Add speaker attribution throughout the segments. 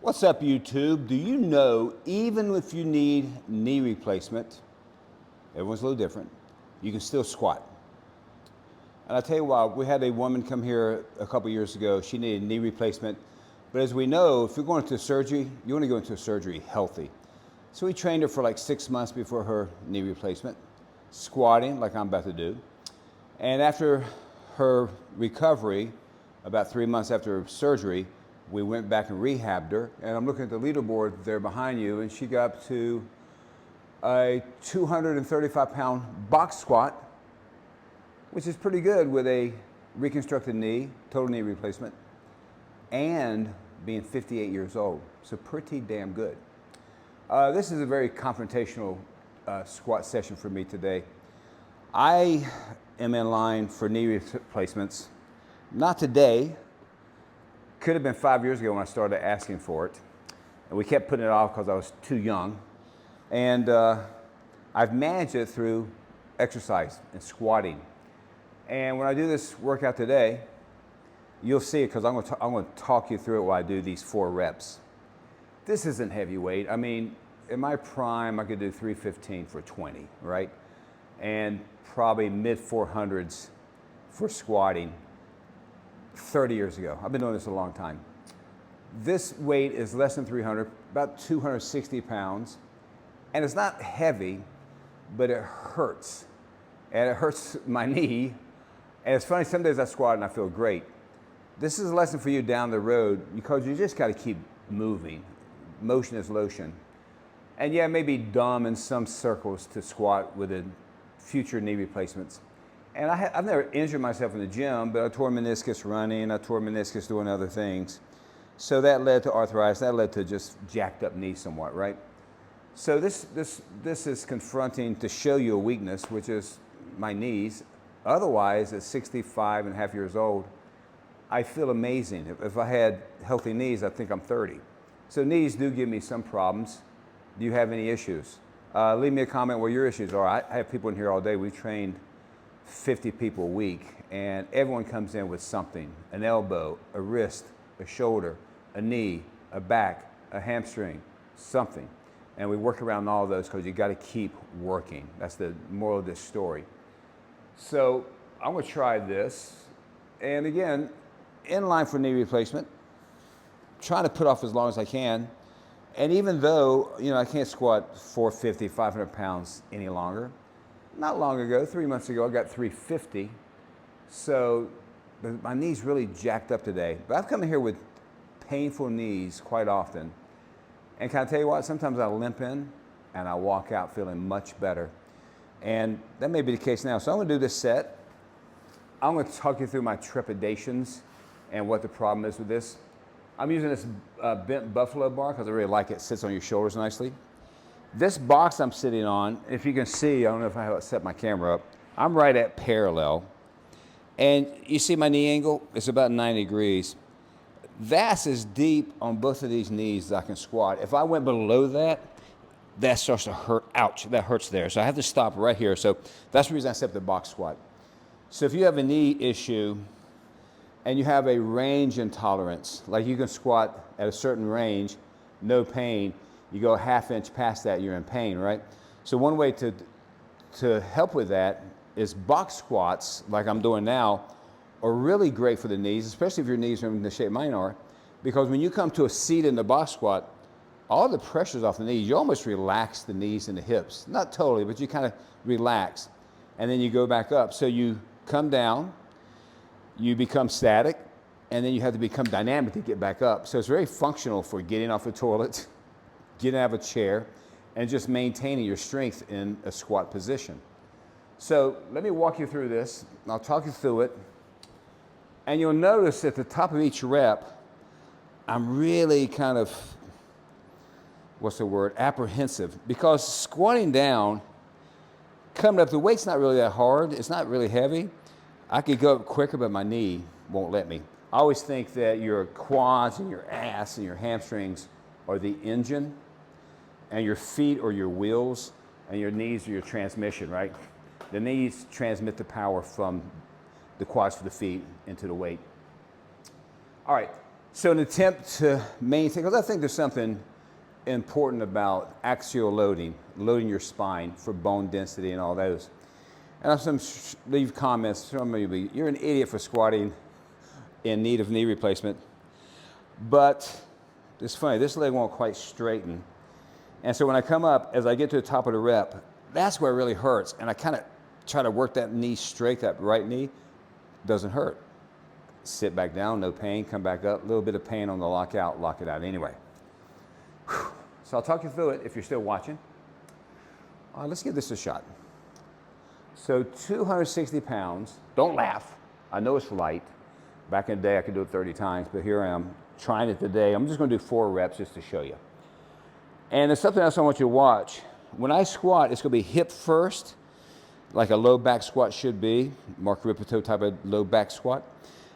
Speaker 1: What's up, YouTube? Do you know even if you need knee replacement, everyone's a little different, you can still squat? And I'll tell you why. We had a woman come here a couple years ago. She needed knee replacement. But as we know, if you're going into surgery, you want to go into surgery healthy. So we trained her for like 6 months before her knee replacement, squatting like I'm about to do. And after her recovery, about 3 months after surgery, we went back and rehabbed her. And I'm looking at the leaderboard there behind you, and she got up to a 235-pound box squat, which is pretty good with a reconstructed knee, total knee replacement, and being 58 years old. So pretty damn good. This is a very confrontational squat session for me today. I am in line for knee replacements. Not today. Could have been 5 years ago when I started asking for it. And we kept putting it off because I was too young. And I've managed it through exercise and squatting. And when I do this workout today, you'll see it because I'm going to talk you through it while I do these 4 reps. This isn't heavyweight. I mean, in my prime, I could do 315 for 20, right? And probably mid 400s for squatting 30 years ago. I've been doing this a long time. This weight is less than 300, about 260 pounds. And it's not heavy, but it hurts. And it hurts my knee. And it's funny, some days I squat and I feel great. This is a lesson for you down the road because you just got to keep moving. Motion is lotion. And yeah, it may be dumb in some circles to squat with a future knee replacements. And I've never injured myself in the gym, but I tore meniscus running, I tore meniscus doing other things. So that led to arthritis, that led to just jacked up knees somewhat, right? So this is confronting to show you a weakness, which is my knees. Otherwise, at 65 and a half years old, I feel amazing. If I had healthy knees, I think I'm 30. So knees do give me some problems. Do you have any issues? Leave me a comment where your issues are. I have people in here all day. We trained 50 people a week, and everyone comes in with something: an elbow, a wrist, a shoulder, a knee, a back, a hamstring, something. And we work around all those because you got to keep working. That's the moral of this story. So I'm going to try this. And again, in line for knee replacement, trying to put off as long as I can. And even though, I can't squat 450, 500 pounds any longer, not long ago, 3 months ago, I got 350. So my knee's really jacked up today. But I've come in here with painful knees quite often. And can I tell you what? Sometimes I limp in and I walk out feeling much better. And that may be the case now. So I'm going to do this set. I'm going to talk you through my trepidations and what the problem is with this. I'm using this bent buffalo bar because I really like it. It sits on your shoulders nicely. This box I'm sitting on, if you can see, I don't know if I have set my camera up, I'm right at parallel. And you see my knee angle? It's about 90 degrees. That's as deep on both of these knees as I can squat. If I went below that, that starts to hurt. Ouch, that hurts there. So I have to stop right here. So that's the reason I set up the box squat. So if you have a knee issue and you have a range intolerance, like you can squat at a certain range, no pain, you go a half inch past that, you're in pain, right? So one way to help with that is box squats, like I'm doing now, are really great for the knees, especially if your knees are in the shape mine are, because when you come to a seat in the box squat, all the pressure's off the knees. You almost relax the knees and the hips. Not totally, but you kind of relax. And then you go back up. So you come down, you become static, and then you have to become dynamic to get back up. So it's very functional for getting off the toilet, getting out of a chair, and just maintaining your strength in a squat position. So let me walk you through this. I'll talk you through it. And you'll notice at the top of each rep, I'm really kind of, apprehensive. Because squatting down, coming up, the weight's not really that hard. It's not really heavy. I could go up quicker, but my knee won't let me. I always think that your quads and your ass and your hamstrings are the engine, and your feet are your wheels, and your knees are your transmission, right? The knees transmit the power from the quads to the feet into the weight. All right, So in an attempt to maintain, because I think there's something important about axial loading, loading your spine for bone density and all those. And I've leave comments, some of you, you're an idiot for squatting in need of knee replacement. But it's funny, this leg won't quite straighten. And so when I come up, as I get to the top of the rep, that's where it really hurts. And I kind of try to work that knee straight, that right knee, doesn't hurt. Sit back down, no pain, come back up, a little bit of pain on the lockout, lock it out anyway. Whew. So I'll talk you through it if you're still watching. Let's give this a shot. So 260 pounds, don't laugh. I know it's light. Back in the day I could do it 30 times, but here I am trying it today. I'm just gonna do 4 reps just to show you. And there's something else I want you to watch. When I squat, it's gonna be hip first, like a low back squat should be, Mark Rippetoe type of low back squat.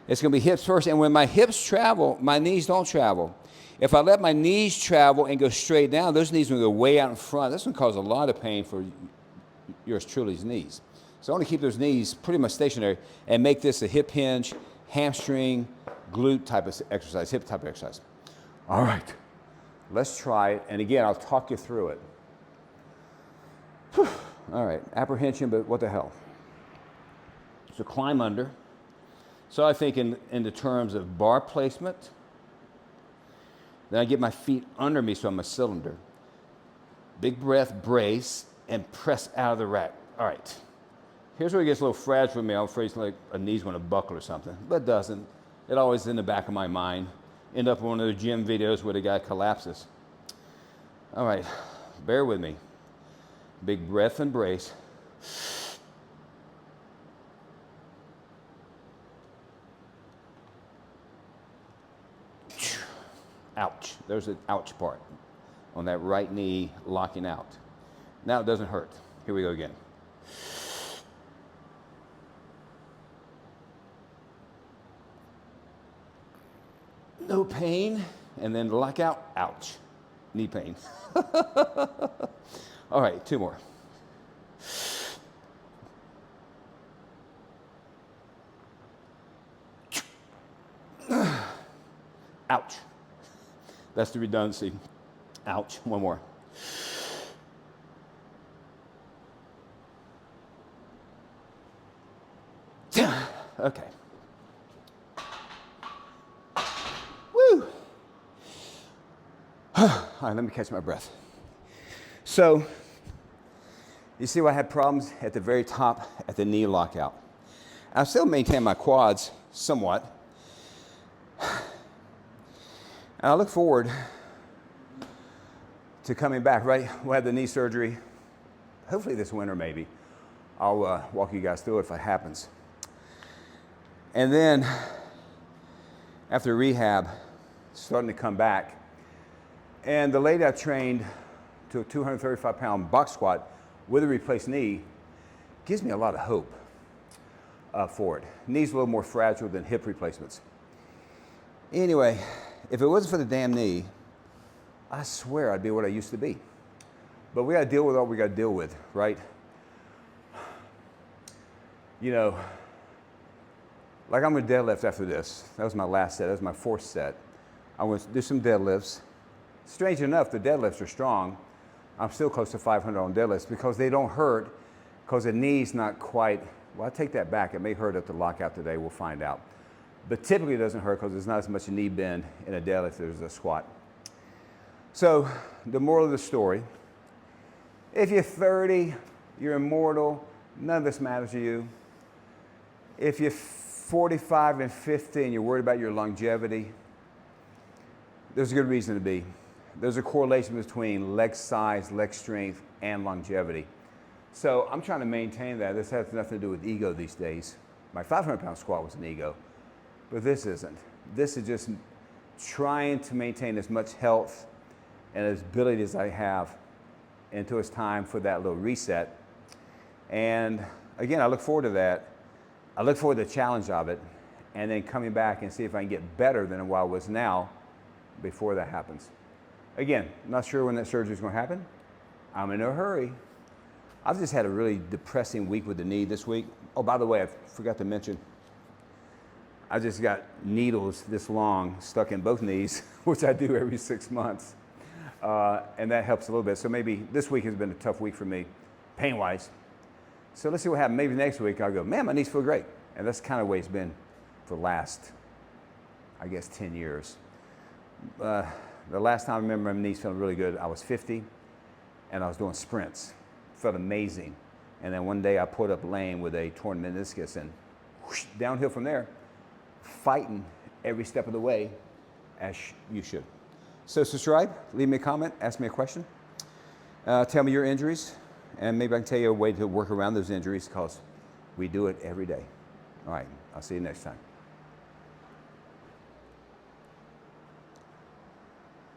Speaker 1: It's gonna be hips first, and when my hips travel, my knees don't travel. If I let my knees travel and go straight down, those knees will go way out in front. That's gonna cause a lot of pain for yours truly's knees. So I wanna keep those knees pretty much stationary and make this a hip hinge, hamstring, glute type of exercise, hip type of exercise. All right, let's try it. And again, I'll talk you through it. Whew. All right, apprehension, but what the hell? So climb under. So I think in the terms of bar placement, then I get my feet under me so I'm a cylinder. Big breath, brace, and press out of the rack. All right. Here's where it gets a little fragile for me. I'm afraid like a knee's going to buckle or something, but it doesn't. It always is in the back of my mind. End up in one of those gym videos where the guy collapses. All right, bear with me. Big breath and brace. Ouch. There's an ouch part on that right knee locking out. Now it doesn't hurt. Here we go again. No pain, and then lock out, ouch, knee pain. All right, 2 more. Ouch. That's the redundancy. Ouch, 1 more. Okay. Woo. All right, let me catch my breath. So, you see why I had problems at the very top at the knee lockout. I still maintain my quads somewhat. And I look forward to coming back, right? We'll have the knee surgery, hopefully this winter maybe. I'll walk you guys through it if it happens. And then, after rehab, starting to come back, and the lady I trained to a 235-pound box squat with a replaced knee gives me a lot of hope for it. Knee's a little more fragile than hip replacements. Anyway, if it wasn't for the damn knee, I swear I'd be what I used to be. But we gotta deal with what we gotta deal with, right? You know, like I'm gonna deadlift after this. That was my last set, that was my 4th set. I want to do some deadlifts. Strange enough, the deadlifts are strong. I'm still close to 500 on deadlifts because they don't hurt, because the knee's not quite, well, I take that back. It may hurt at the lockout today, we'll find out. But typically it doesn't hurt because there's not as much knee bend in a deadlift as there's a squat. So the moral of the story, if you're 30, you're immortal, none of this matters to you. If you're 45 and 50 and you're worried about your longevity, there's a good reason to be. There's a correlation between leg size, leg strength, and longevity. So I'm trying to maintain that. This has nothing to do with ego these days. My 500-pound squat was an ego, but this isn't. This is just trying to maintain as much health and as ability as I have until it's time for that little reset. And again, I look forward to that. I look forward to the challenge of it, and then coming back and see if I can get better than what I was now before that happens. Again, not sure when that surgery is going to happen. I'm in no hurry. I've just had a really depressing week with the knee this week. Oh, by the way, I forgot to mention, I just got needles this long stuck in both knees, which I do every 6 months. And that helps a little bit. So maybe this week has been a tough week for me, pain-wise. So let's see what happens. Maybe next week I'll go, man, my knees feel great. And that's kind of the way it's been for the last, I guess, 10 years. The last time I remember my knees feeling really good, I was 50, and I was doing sprints. Felt amazing. And then one day I pulled up lane with a torn meniscus and whoosh, downhill from there, fighting every step of the way, as you should. So subscribe, leave me a comment, ask me a question. Tell me your injuries, and maybe I can tell you a way to work around those injuries, because we do it every day. All right, I'll see you next time.